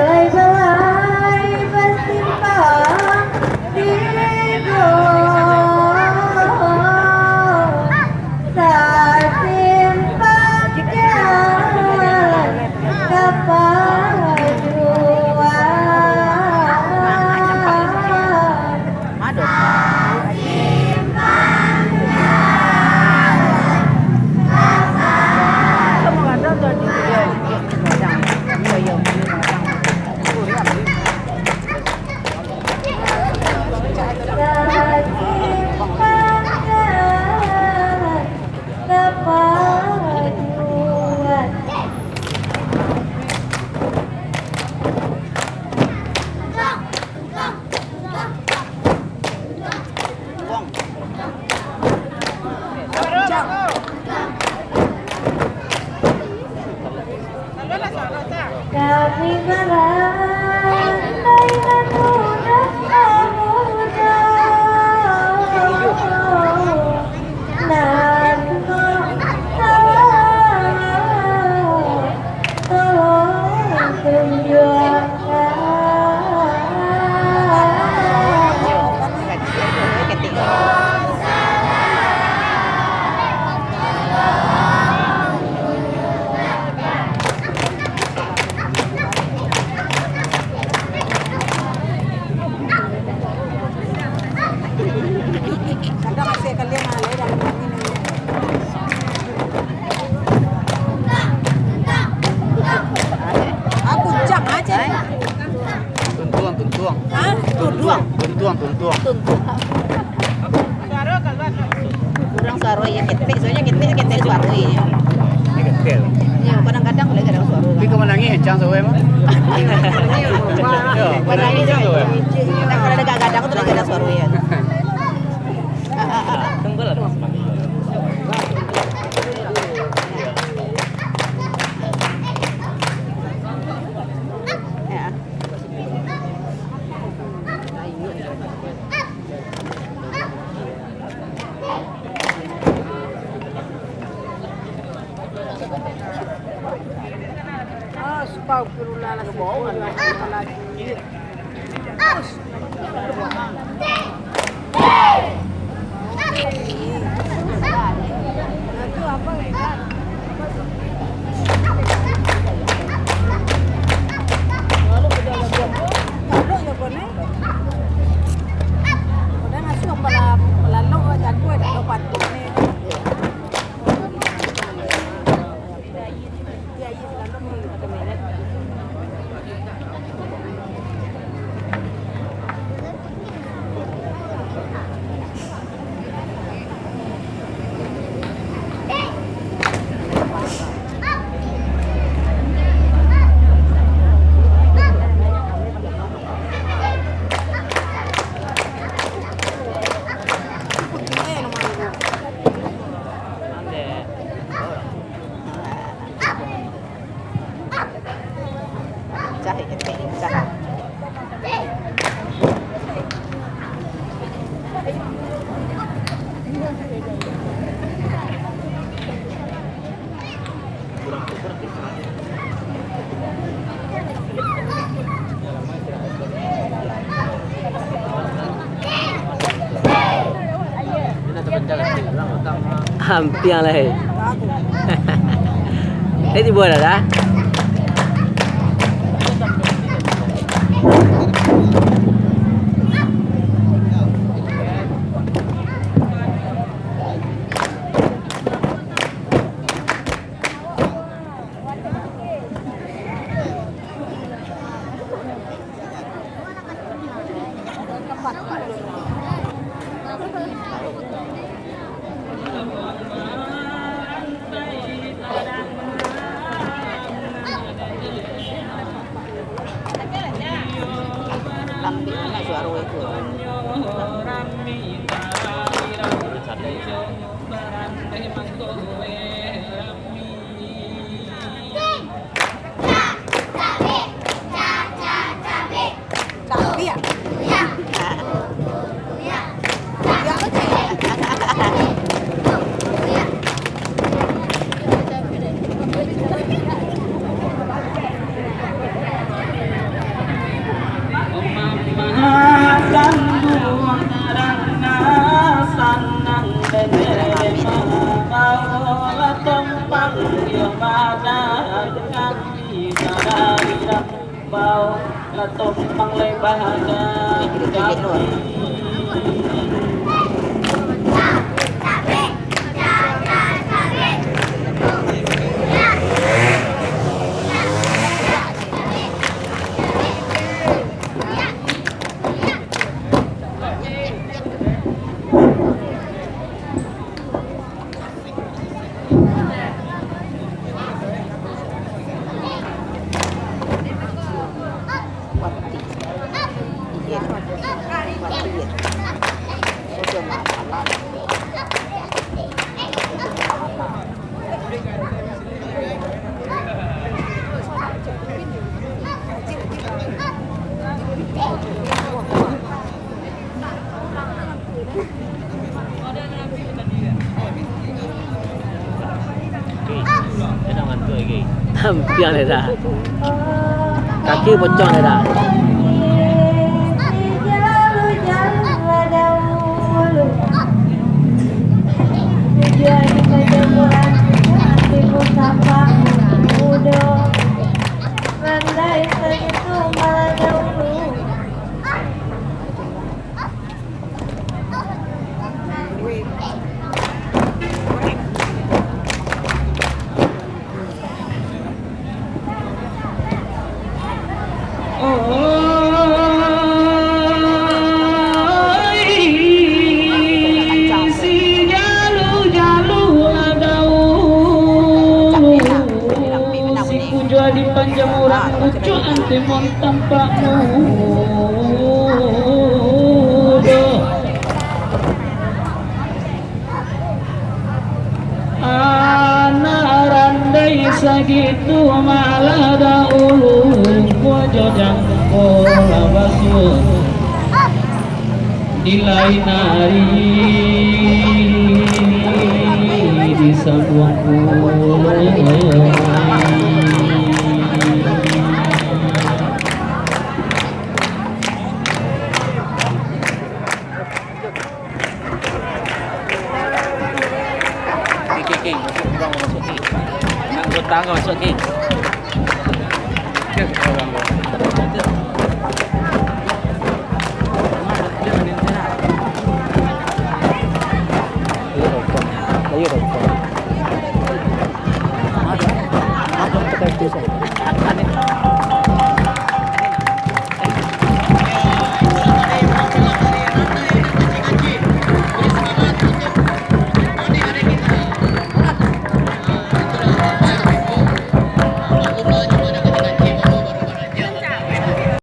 Belai-belai bersimpang di Tersimpang jalan kami merandai mudah muda dan tolong tuntuang. Kurang suara ya ketek, soalnya ketek suara ya. Ini kecil. Ya kadang-kadang boleh kadang suara. Tapi kau menangi hencang soe mah. Menangi hencang soe. Kalau ada kadang-kadang tuh kadang suara ya. Tunggu lah. Astagfirullah ke bawah lagi. Itu apa ya? Lalu kalau ya boleh. Udah ngasih kepala lalu dan gue ada dapat ini. Hampir lah. Ini boleh dah. Joget-joget lu. Dia nak ngantuk lagi. Piangเลยdah. Kaki pocongเลยdah. Di panjamuran lucu antimon tampakmu anak randai sagitu malah daulung wajah kola basuh di lain hari di sebuah King, masuk orang masuk King. Nak hutang kau masuk King. Orang Lagi rokok. Ada. Ada. Kita itu saja.